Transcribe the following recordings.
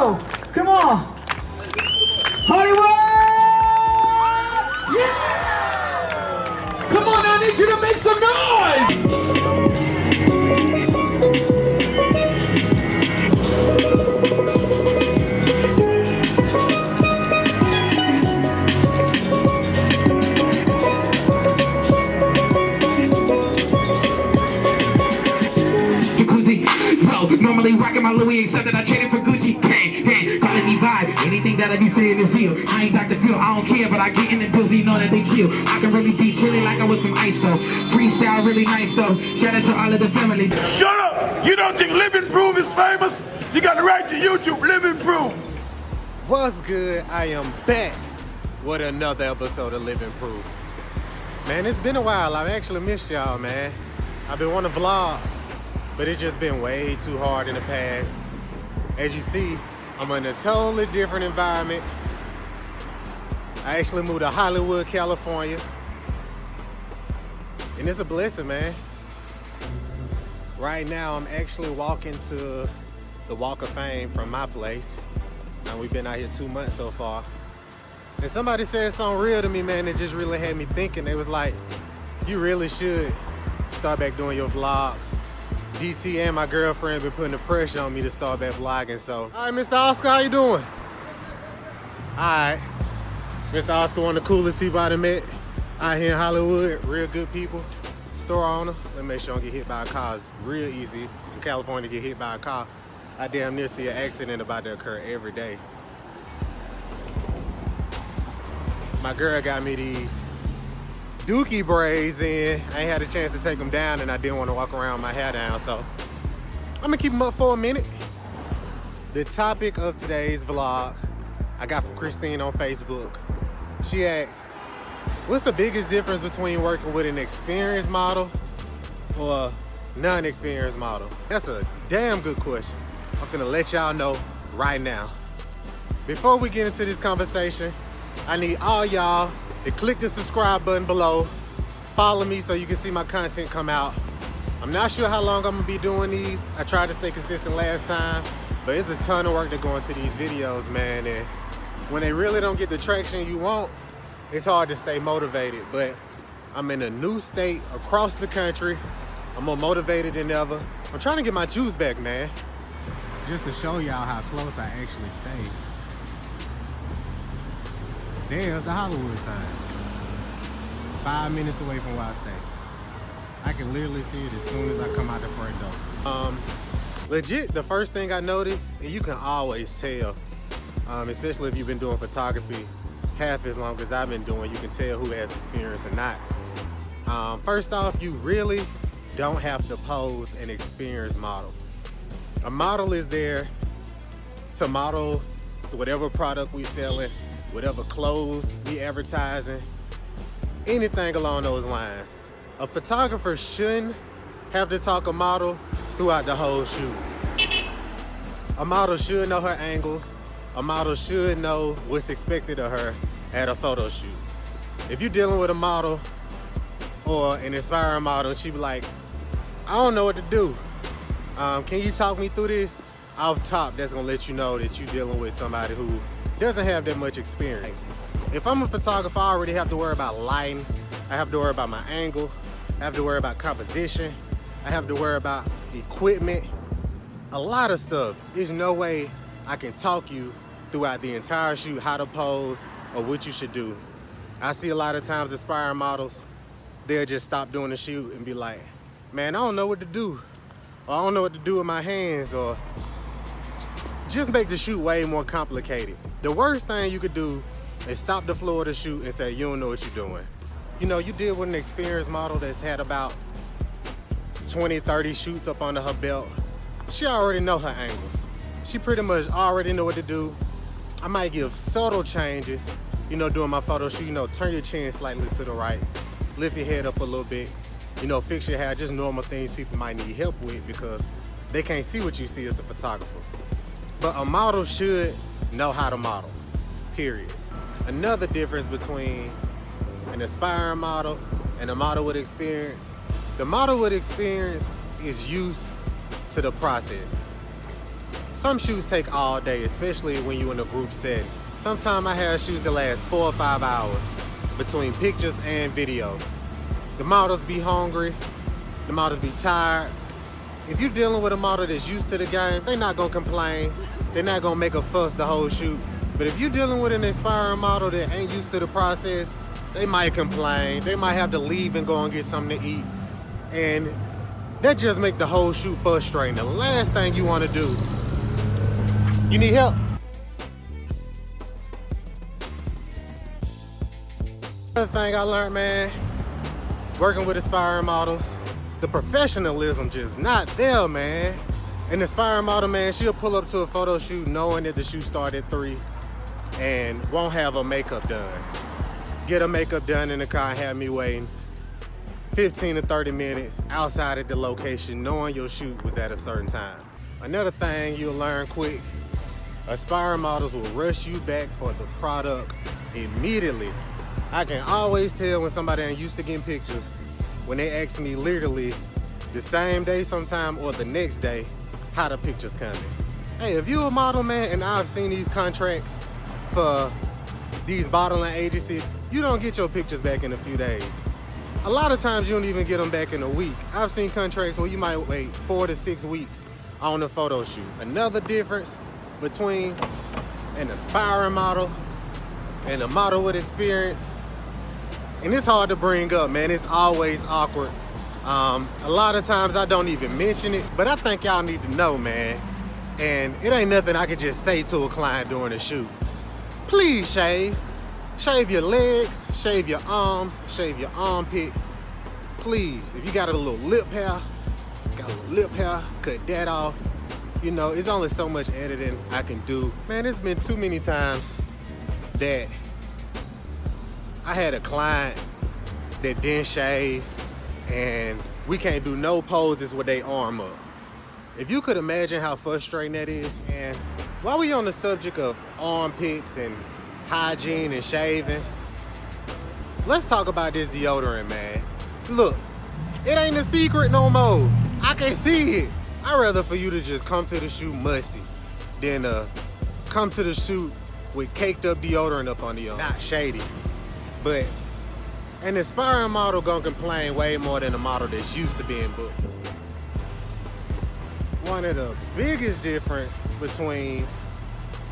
go. Come on. Hollywood! Yeah! Come on, I need you to make some noise! Normally rocking my Louis, except that I traded for Gucci. Hey, calling me vibe. Anything that I be saying is real. I ain't Dr. Phil, I don't care, but I get in the pussy, know that they chill. I can really be chilly like I was some ice though. Freestyle really nice though. Shout out to all of the family. Shut up! You don't think LivingProoF is famous? You got to write to YouTube, LivingProof. What's good? I am back with another episode of LivingProof. Man, it's been a while. I've actually missed y'all, man. I've been wanting to vlog, but it's just been way too hard in the past. As you see, I'm in a totally different environment. I actually moved to Hollywood, California. And it's a blessing, man. Right now, I'm actually walking to the Walk of Fame from my place. And we've been out here 2 months so far. And somebody said something real to me, man, that just really had me thinking. It was like, you really should start back doing your vlogs. DT and my girlfriend been putting the pressure on me to start back vlogging, so. All right, Mr. Oscar, how you doing? All right. Mr. Oscar, one of the coolest people I done met out here in Hollywood. Real good people. Store owner. Let me make sure I don't get hit by a car. It's real easy in California to get hit by a car. I damn near see an accident about to occur every day. My girl got me these dookie braids in. I ain't had a chance to take them down and I didn't want to walk around with my hair down, so I'm gonna keep them up for a minute. The topic of today's vlog I got from Christine on Facebook. She asked, what's the biggest difference between working with an experienced model or a non-experienced model? That's a damn good question. I'm finna let y'all know right now. Before we get into this conversation, I need all y'all to click the subscribe button below. Follow me so you can see my content come out. I'm not sure how long I'm gonna be doing these. I tried to stay consistent last time, but it's a ton of work that go into these videos, man. And when they really don't get the traction you want, it's hard to stay motivated. But I'm in a new state across the country. I'm more motivated than ever. I'm trying to get my juice back, man. Just to show y'all how close I actually stay. There's the Hollywood sign. 5 minutes away from where I stay. I can literally see it as soon as I come out the front door. Legit, the first thing I noticed, and you can always tell, especially if you've been doing photography half as long as I've been doing, you can tell who has experience or not. First off, you really don't have to pose an experienced model. A model is there to model whatever product we selling, whatever clothes we advertising, anything along those lines. A photographer shouldn't have to talk a model throughout the whole shoot. A model should know her angles. A model should know what's expected of her at a photo shoot. If you're dealing with a model or an inspiring model, she be like, I don't know what to do. Can you talk me through this? Off top, that's gonna let you know that you're dealing with somebody who doesn't have that much experience. If I'm a photographer, I already have to worry about lighting. I have to worry about my angle. I have to worry about composition. I have to worry about equipment. A lot of stuff. There's no way I can talk you throughout the entire shoot how to pose or what you should do. I see a lot of times aspiring models, they'll just stop doing the shoot and be like, man, I don't know what to do. Or I don't know what to do with my hands, or just make the shoot way more complicated. The worst thing you could do is stop the flow of the shoot and say, you don't know what you're doing. You know, you deal with an experienced model that's had about 20, 30 shoots up under her belt. She already know her angles. She pretty much already know what to do. I might give subtle changes, you know, during my photo shoot, you know, turn your chin slightly to the right, lift your head up a little bit, you know, fix your hair, just normal things people might need help with because they can't see what you see as the photographer. But a model should know how to model, period. Another difference between an aspiring model and a model with experience, the model with experience is used to the process. Some shoots take all day, especially when you're in a group setting. Sometimes I have shoots that last 4 or 5 hours between pictures and video. The models be hungry, the models be tired. If you're dealing with a model that's used to the game, they're not gonna complain. They're not gonna make a fuss the whole shoot. But if you're dealing with an aspiring model that ain't used to the process, they might complain. They might have to leave and go and get something to eat. And that just make the whole shoot frustrating. The last thing you wanna do, you need help? Another thing I learned, man, working with aspiring models, the professionalism just not there, man. An aspiring model, man, she'll pull up to a photo shoot knowing that the shoot started at 3 and won't have her makeup done. Get her makeup done in the car and have me waiting 15 to 30 minutes outside of the location knowing your shoot was at a certain time. Another thing you'll learn quick, aspiring models will rush you back for the product immediately. I can always tell when somebody ain't used to getting pictures when they ask me literally the same day sometime or the next day how the pictures coming. Hey, if you a model, man, and I've seen these contracts for these modeling agencies, you don't get your pictures back in a few days. A lot of times you don't even get them back in a week. I've seen contracts where you might wait 4 to 6 weeks on a photo shoot. Another difference between an aspiring model and a model with experience, and it's hard to bring up, man, it's always awkward. A lot of times I don't even mention it, but I think y'all need to know, man. And it ain't nothing I could just say to a client during a shoot. Please shave. Shave your legs, shave your arms, shave your armpits. Please, if you got a little lip hair, cut that off. You know, it's only so much editing I can do. Man, it's been too many times that I had a client that didn't shave and we can't do no poses with their arm up. If you could imagine how frustrating that is. And while we on the subject of armpits and hygiene and shaving, let's talk about this deodorant, man. Look, it ain't a secret no more. I can see it. I'd rather for you to just come to the shoot musty than come to the shoot with caked up deodorant up on the arm. Not shady, but an aspiring model gonna complain way more than a model that's used to being booked. One of the biggest difference between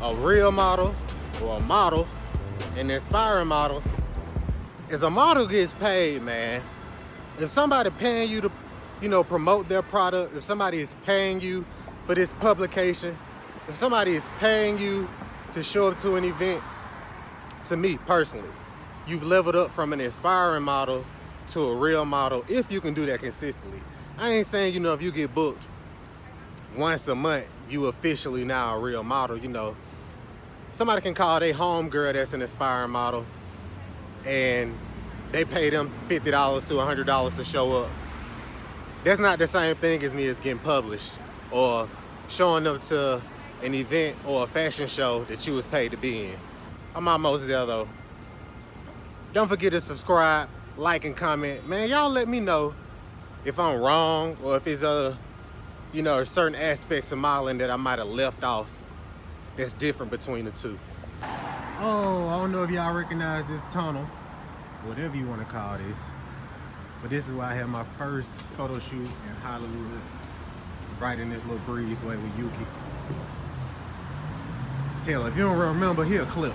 a real model or a model and an aspiring model is a model gets paid, man. If somebody paying you to, you know, promote their product, if somebody is paying you for this publication, if somebody is paying you to show up to an event, to me personally, you've leveled up from an aspiring model to a real model if you can do that consistently. I ain't saying, you know, if you get booked once a month, you officially now a real model. You know, somebody can call their homegirl that's an aspiring model and they pay them $50 to $100 to show up. That's not the same thing as me as getting published or showing up to an event or a fashion show that you was paid to be in. I'm almost there though. Don't forget to subscribe, like, and comment. Man, y'all let me know if I'm wrong or if there's other, you know, certain aspects of modeling that I might have left off that's different between the two. Oh, I don't know if y'all recognize this tunnel, whatever you want to call this, but this is where I had my first photo shoot in Hollywood, right in this little breezeway with Yuki. Hell, if you don't remember, here a clip.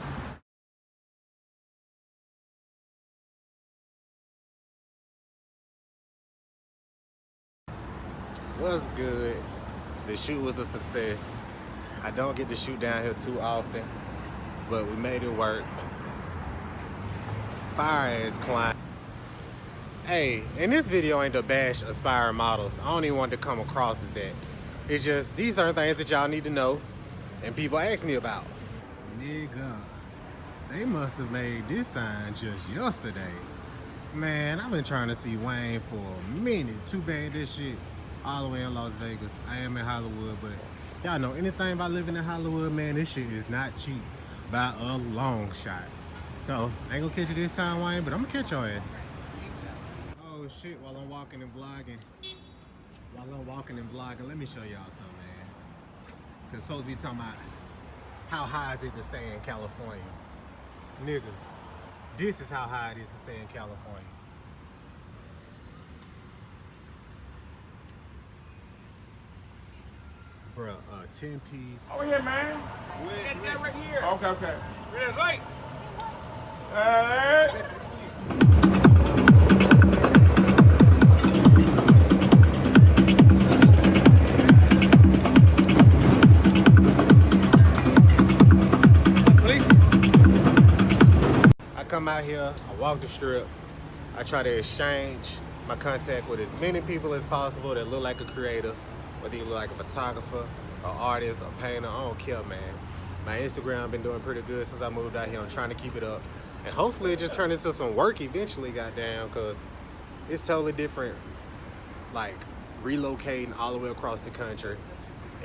What's good? The shoot was a success. I don't get to shoot down here too often, but we made it work. Fire ass client. Hey, and this video ain't to bash aspiring models. I don't even want to come across as that. It's just, these are things that y'all need to know and people ask me about. Nigga, they must have made this sign just yesterday. Man, I've been trying to see Wayne for a minute. Too bad this shit all the way in Las Vegas. I am in Hollywood, but y'all know anything about living in Hollywood, man, this shit is not cheap by a long shot. So, I ain't gonna catch you this time, Wayne, but I'm gonna catch your ass. Oh shit, while I'm walking and vlogging, let me show y'all something, man. Cause supposed to be talking about how high is it to stay in California. Nigga, this is how high it is to stay in California. Bruh, 10 piece. Over here, man. That guy right here. Okay, okay. Red light. I come out here, I walk the strip, I try to exchange my contact with as many people as possible that look like a creative, whether you look like a photographer, an artist, a painter, I don't care, man. My Instagram been doing pretty good since I moved out here. I'm trying to keep it up. And hopefully it just turned into some work eventually, goddamn, because it's totally different, like relocating all the way across the country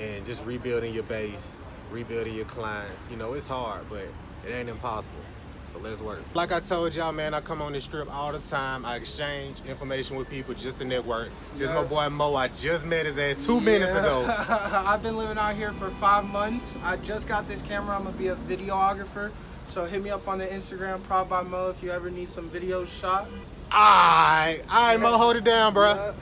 and just rebuilding your base, rebuilding your clients. You know, it's hard, but it ain't impossible. So let's work. Like I told y'all, man, I come on this strip all the time. I exchange information with people just to network. This is my boy Mo. I just met his ass 2 minutes ago. I've been living out here for 5 months. I just got this camera. I'm gonna be a videographer. So hit me up on the Instagram, Proud by Mo, if you ever need some videos shot. Alright, Mo, hold it down, bro.